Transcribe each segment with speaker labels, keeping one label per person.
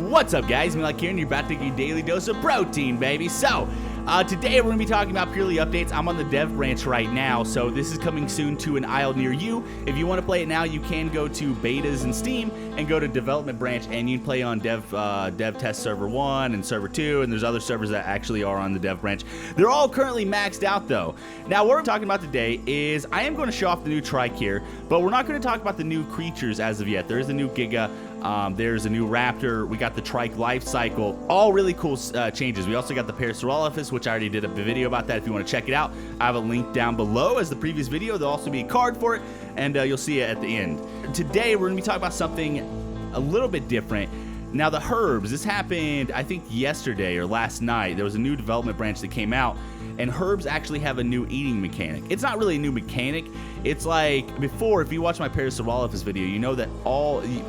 Speaker 1: What's up, guys? MeatyLock here, and you're about to get your daily dose of protein, baby. So, today we're going to be talking about purely updates. I'm on the dev branch right now, so this is coming soon to an aisle near you. If you want to play it now, you can go to betas in Steam and go to development branch, and you can play on dev test server 1 and server 2, and there's other servers that actually are on the dev branch. They're all currently maxed out, though. Now, what we're talking about today is I am going to show off the new Trike here, but we're not going to talk about the new creatures as of yet. There is a new Giga. There's a new Raptor. We got the Trike life cycle. All really cool changes. We also got the Parasaurolophus, which I already did a video about that. If you want to check it out, I have a link down below as the previous video. There'll also be a card for it, and you'll see it at the end. Today, we're going to be talking about something a little bit different. Now, the herbs, this happened, I think, yesterday or last night. There was a new development branch that came out, and herbs actually have a new eating mechanic. It's not really a new mechanic. It's like before, if you watch my Parasaurolophus video, you know that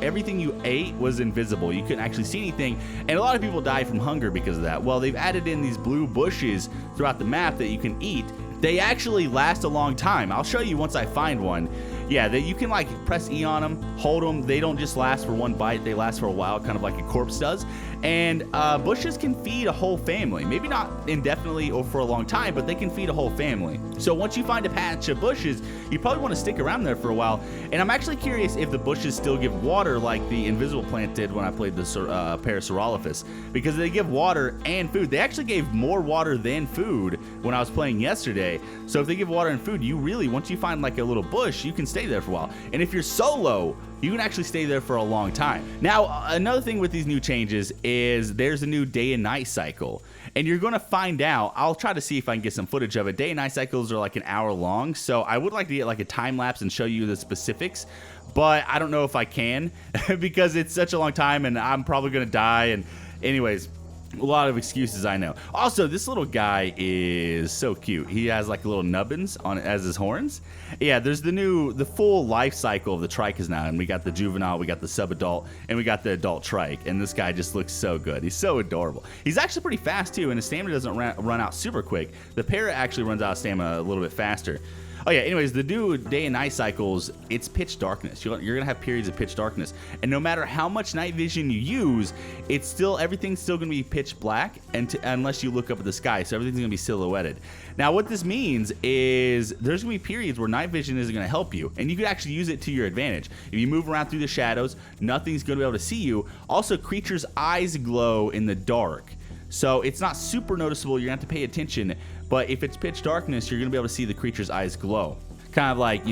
Speaker 1: everything you ate was invisible. You couldn't actually see anything, and a lot of people die from hunger because of that. Well, they've added in these blue bushes throughout the map that you can eat. They actually last a long time. I'll show you once I find one. Yeah, you can like press E on them, hold them. They don't just last for one bite. They last for a while, kind of like a corpse does. And bushes can feed a whole family. Maybe not indefinitely or for a long time, but they can feed a whole family. So once you find a patch of bushes, you probably want to stick around there for a while. And I'm actually curious if the bushes still give water like the invisible plant did when I played the Parasaurolophus, because they give water and food. They actually gave more water than food when I was playing yesterday. So if they give water and food, you really, once you find like a little bush, you can stay there for a while. And if you're solo, you can actually stay there for a long time. Now, another thing with these new changes is there's a new day and night cycle. And you're going to find out, I'll try to see if I can get some footage of it. Day and night cycles are like an hour long, so I would like to get like a time lapse and show you the specifics, but I don't know if I can because it's such a long time and I'm probably going to die. And anyways, a lot of excuses, I know. Also, this little guy is so cute. He has like little nubbins on it as his horns. Yeah, there's the full life cycle of the Trikes now, and we got the juvenile, we got the subadult, and we got the adult Trike. And this guy just looks so good. He's so adorable. He's actually pretty fast too, and his stamina doesn't run out super quick. The parrot actually runs out of stamina a little bit faster. Oh yeah, anyways, the new day and night cycles, it's pitch darkness. You're going to have periods of pitch darkness. And no matter how much night vision you use, everything's still going to be pitch black unless you look up at the sky. So everything's going to be silhouetted. Now, what this means is there's going to be periods where night vision isn't going to help you. And you can actually use it to your advantage. If you move around through the shadows, nothing's going to be able to see you. Also, creatures' eyes glow in the dark. So it's not super noticeable. You're going to have to pay attention. But if it's pitch darkness, you're going to be able to see the creature's eyes glow. Kind of like,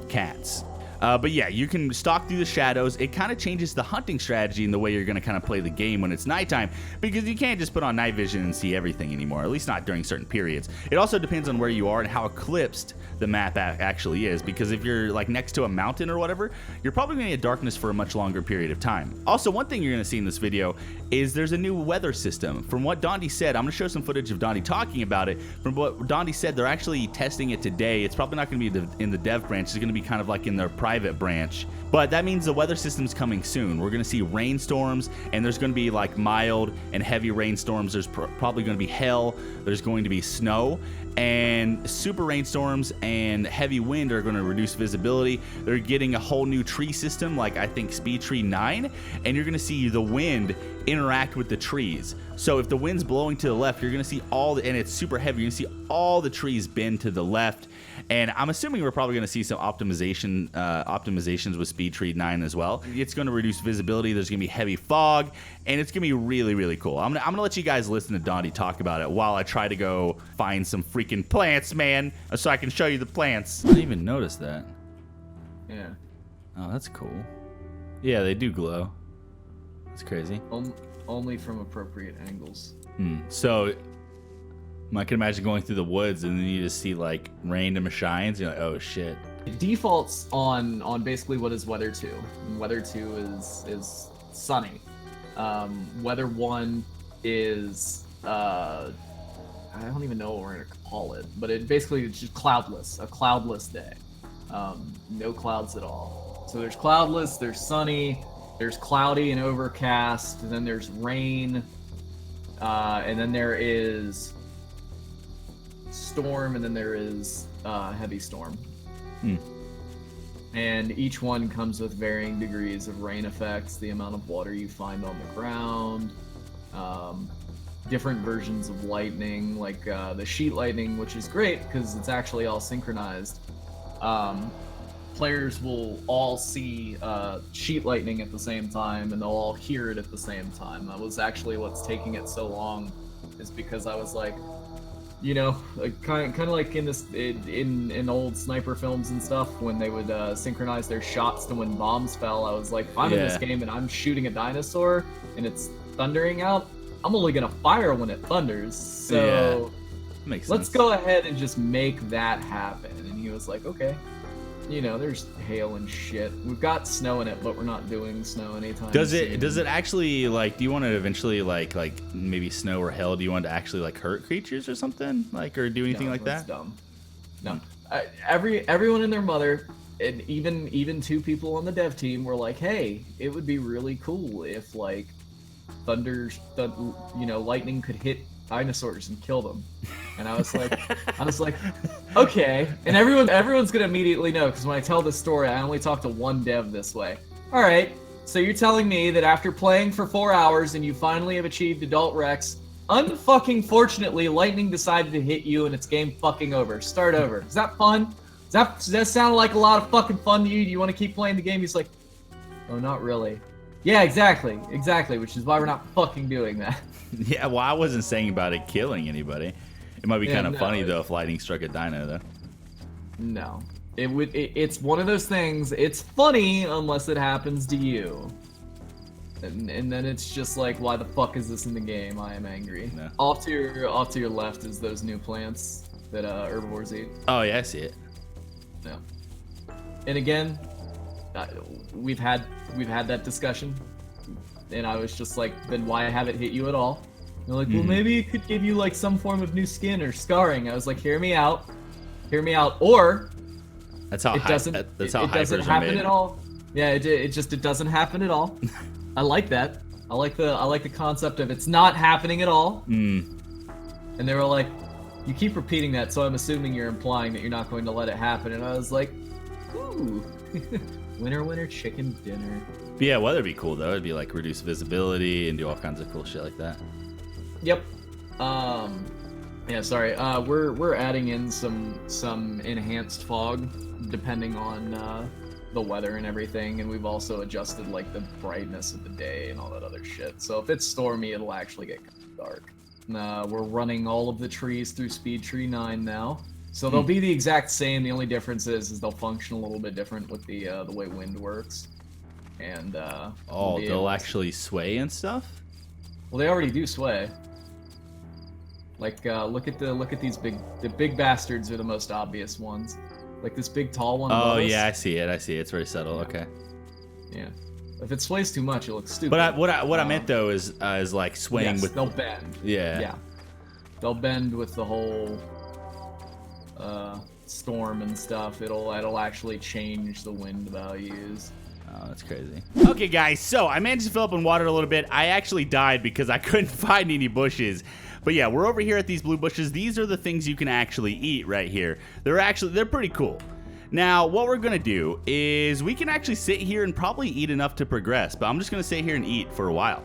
Speaker 1: cats. But yeah, you can stalk through the shadows. It kind of changes the hunting strategy and the way you're going to kind of play the game when it's nighttime, because you can't just put on night vision and see everything anymore, at least not during certain periods. It also depends on where you are and how eclipsed the map actually is, because if you're like next to a mountain or whatever, you're probably going to get darkness for a much longer period of time. Also, one thing you're going to see in this video is there's a new weather system. From what Dondi said, I'm going to show some footage of Dondi talking about it. From what Dondi said, they're actually testing it today. It's probably not going to be in the dev branch. It's going to be kind of like in their private branch, but that means the weather system's coming soon. We're going to see rainstorms, and there's going to be like mild and heavy rainstorms. There's probably going to be hail. There's going to be snow, and super rainstorms and heavy wind are going to reduce visibility. They're getting a whole new tree system, like I think Speed Tree 9, and you're going to see the wind interact with the trees. So if the wind's blowing to the left, you're going to see and it's super heavy, you're going to see all the trees bend to the left. And I'm assuming we're probably going to see some optimizations with Speed Tree 9 as well. It's going to reduce visibility. There's going to be heavy fog, and it's going to be really, really cool. I'm going to let you guys listen to Dondi talk about it while I try to go find some freaking plants, man, so I can show you the plants. I didn't even notice that.
Speaker 2: Yeah.
Speaker 1: Oh, that's cool. Yeah, they do glow. That's crazy.
Speaker 2: Only from appropriate angles.
Speaker 1: So I can imagine going through the woods and then you just see like random shines. You're like, oh shit.
Speaker 2: It defaults on basically what is Weather 2. And Weather 2 is sunny. Weather 1 is I don't even know what we're gonna call it, but it's just cloudless, a cloudless day. No clouds at all. So there's cloudless, there's sunny, there's cloudy and overcast, and then there's rain, and then there is storm, and then there is heavy storm. And each one comes with varying degrees of rain effects, the amount of water you find on the ground, different versions of lightning, like the sheet lightning, which is great because it's actually all synchronized. Players will all see sheet lightning at the same time, and they'll all hear it at the same time. That was actually what's taking it so long, is because I was like, you know, like, kind of like in old sniper films and stuff, when they would synchronize their shots to when bombs fell. I was like, if I'm in this game and I'm shooting a dinosaur and it's thundering out, I'm only gonna fire when it thunders. So
Speaker 1: makes
Speaker 2: let's
Speaker 1: sense.
Speaker 2: go ahead and just make that happen. And he was like, okay. You know, there's hail and shit. We've got snow in it, but we're not doing snow anytime soon.
Speaker 1: Does it actually, like, do you want to eventually like maybe snow or hail? Do you want to actually like hurt creatures or something, like, or do anything like that?
Speaker 2: Dumb. No. Everyone and their mother, and even two people on the dev team were like, hey, it would be really cool if like lightning could hit dinosaurs and kill them. And I was like, okay. And everyone's gonna immediately know, because when I tell this story, I only talk to one dev this way. All right, so you're telling me that after playing for 4 hours and you finally have achieved adult Rex, unfucking fortunately, lightning decided to hit you and it's game fucking over. Start over. Is that fun? Does that sound like a lot of fucking fun to you? Do you want to keep playing the game? He's like, oh, not really. Yeah, exactly, which is why we're not fucking doing that.
Speaker 1: Yeah, well, I wasn't saying about it killing anybody. It might be kind of funny though if lightning struck a dino though.
Speaker 2: No, it's one of those things. It's funny unless it happens to you, and then it's just like, why the fuck is this in the game? I am angry. No. Off to your left is those new plants that herbivores eat.
Speaker 1: Oh yeah, I see it.
Speaker 2: Yeah. And again, we've had that discussion, and I was just like, then why have it hit you at all? They're like, well, maybe it could give you like some form of new skin or scarring. I was like, hear me out, or
Speaker 1: that's how
Speaker 2: it doesn't happen at all. Yeah, it doesn't happen at all. I like that. I like the concept of it's not happening at all. And they were like, you keep repeating that, so I'm assuming you're implying that you're not going to let it happen. And I was like, ooh, winner, chicken dinner.
Speaker 1: But yeah, weather'd be cool though. It'd be like reduce visibility and do all kinds of cool shit like that.
Speaker 2: Yep. Yeah, sorry. We're adding in some enhanced fog depending on the weather and everything, and we've also adjusted like the brightness of the day and all that other shit. So if it's stormy, it'll actually get kind of dark. We're running all of the trees through Speed Tree 9 now, so they'll be the exact same. The only difference is they'll function a little bit different with the way wind works. And
Speaker 1: they'll actually sway and stuff.
Speaker 2: Well, they already do sway. Like, look at these big bastards are the most obvious ones. Like this big tall one.
Speaker 1: Oh yeah, I see it. It's very subtle. Okay.
Speaker 2: Yeah. If it sways too much, it looks stupid.
Speaker 1: But what I meant though is like swaying with.
Speaker 2: They'll bend.
Speaker 1: Yeah.
Speaker 2: Yeah. They'll bend with the whole storm and stuff. It'll actually change the wind values.
Speaker 1: Oh, that's crazy. Okay, guys, so I managed to fill up on water a little bit. I actually died because I couldn't find any bushes. But yeah, we're over here at these blue bushes. These are the things you can actually eat right here. They're pretty cool. Now, what we're gonna do is we can actually sit here and probably eat enough to progress, but I'm just gonna sit here and eat for a while.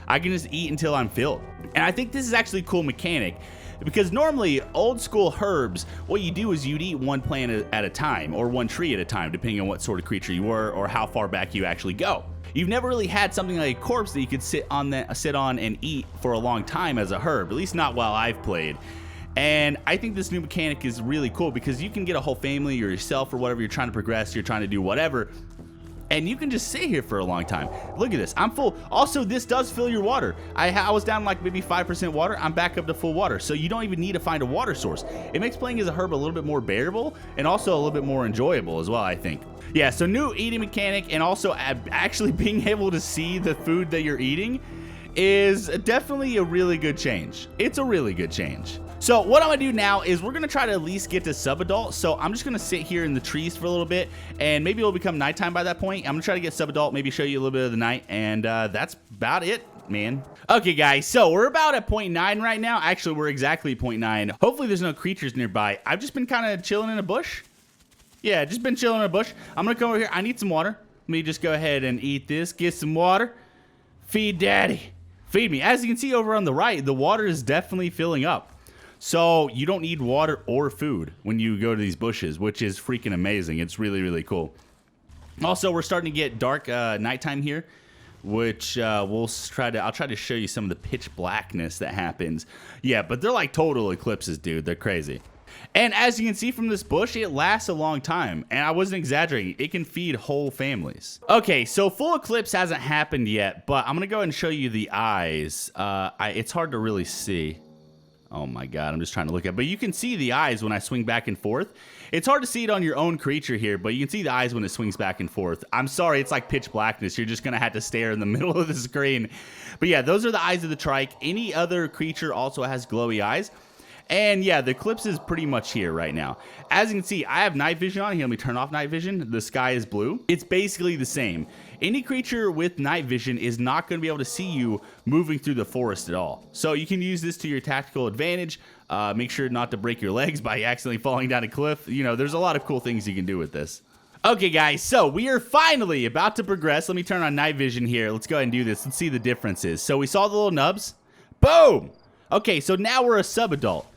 Speaker 1: I can just eat until I'm filled. And I think this is actually a cool mechanic, because normally old school herbs, what you do is you'd eat one plant at a time or one tree at a time, depending on what sort of creature you were or how far back you actually go. You've never really had something like a corpse that you could sit on and eat for a long time as a herb, at least not while I've played. And I think this new mechanic is really cool because you can get a whole family or yourself or whatever you're trying to progress, you're trying to do whatever, and you can just sit here for a long time. Look at this, I'm full. Also, this does fill your water. I was down like maybe 5% water, I'm back up to full water, so you don't even need to find a water source. It makes playing as a herb a little bit more bearable and also a little bit more enjoyable as well, I think. Yeah, so new eating mechanic, and also actually being able to see the food that you're eating is definitely a really good change. It's a really good change. So what I'm gonna do now is we're gonna try to at least get to sub-adult. So I'm just gonna sit here in the trees for a little bit, and maybe it'll become nighttime by that point. I'm gonna try to get sub-adult, maybe show you a little bit of the night, and that's about it, man. Okay, guys, so we're about at 0.9 right now. Actually, we're exactly 0.9. Hopefully there's no creatures nearby. I've just been kind of chilling in a bush. Yeah, just been chilling in a bush. I'm gonna come over here. I need some water. Let me just go ahead and eat this. Get some water. Feed daddy. Feed me. As you can see over on the right, the water is definitely filling up. So you don't need water or food when you go to these bushes, which is freaking amazing. It's really, really cool. Also, we're starting to get dark nighttime here, which I'll try to show you some of the pitch blackness that happens. Yeah, but they're like total eclipses, dude. They're crazy. And as you can see from this bush, it lasts a long time. And I wasn't exaggerating. It can feed whole families. Okay, so full eclipse hasn't happened yet, but I'm going to go ahead and show you the eyes. It's hard to really see. Oh my god, I'm just trying to look at it. But you can see the eyes when I swing back and forth. It's hard to see it on your own creature here, but you can see the eyes when it swings back and forth. I'm sorry, it's like pitch blackness. You're just going to have to stare in the middle of the screen. But yeah, those are the eyes of the trike. Any other creature also has glowy eyes. And yeah, the eclipse is pretty much here right now. As you can see, I have night vision on here. Let me turn off night vision. The sky is blue. It's basically the same. Any creature with night vision is not going to be able to see you moving through the forest at all. So you can use this to your tactical advantage. Make sure not to break your legs by accidentally falling down a cliff. You know, there's a lot of cool things you can do with this. Okay, guys, so we are finally about to progress. Let me turn on night vision here. Let's go ahead and do this. Let's see the differences. So we saw the little nubs. Boom! Okay, so now we're a sub-adult.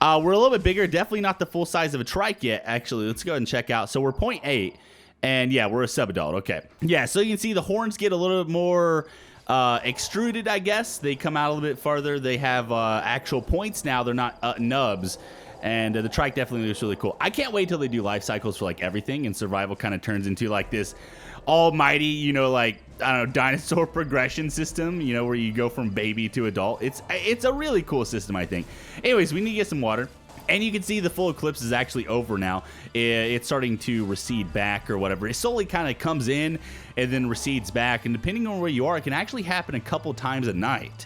Speaker 1: We're a little bit bigger, definitely not the full size of a trike yet, actually. Let's go ahead and check out. So we're 0.8, and yeah, we're a sub-adult, okay. Yeah, so you can see the horns get a little bit more extruded, I guess. They come out a little bit farther. They have actual points now. They're not nubs, and the trike definitely looks really cool. I can't wait till they do life cycles for, like, everything, and survival kind of turns into, like, this almighty, you know, like, I don't know, dinosaur progression system, you know, where you go from baby to adult. It's a really cool system, I think. Anyways, we need to get some water. And you can see the full eclipse is actually over now. It's starting to recede back or whatever. It slowly kind of comes in and then recedes back. And depending on where you are, it can actually happen a couple times a night.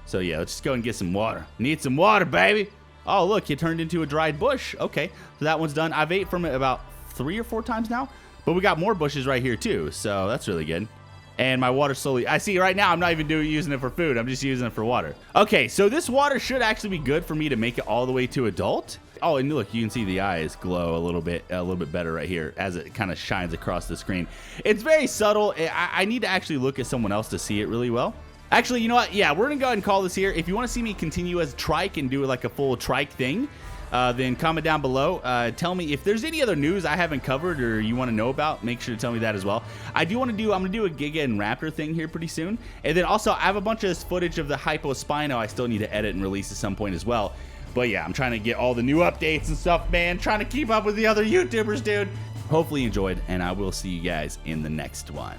Speaker 1: So yeah, let's just go and get some water. Need some water, baby. Oh, look, it turned into a dried bush. Okay, so that one's done. I've ate from it about 3 or 4 times now. But we got more bushes right here too, so that's really good. And my water slowly, I see right now I'm not even using it for food, I'm just using it for water. Okay, so this water should actually be good for me to make it all the way to adult. Oh, and look, you can see the eyes glow a little bit better right here as it kind of shines across the screen. It's very subtle. I need to actually look at someone else to see it really well. Actually, you know what? Yeah, we're gonna go ahead and call this here. If you want to see me continue as trike and do like a full trike thing, then comment down below. Tell me if there's any other news I haven't covered or you want to know about. Make sure to tell me that as well. I'm gonna do a Giga and Raptor thing here pretty soon. And then also I have a bunch of footage of the Hypospino I still need to edit and release at some point as well. But yeah, I'm trying to get all the new updates and stuff, man. Trying to keep up with the other YouTubers, dude. Hopefully you enjoyed, and I will see you guys in the next one.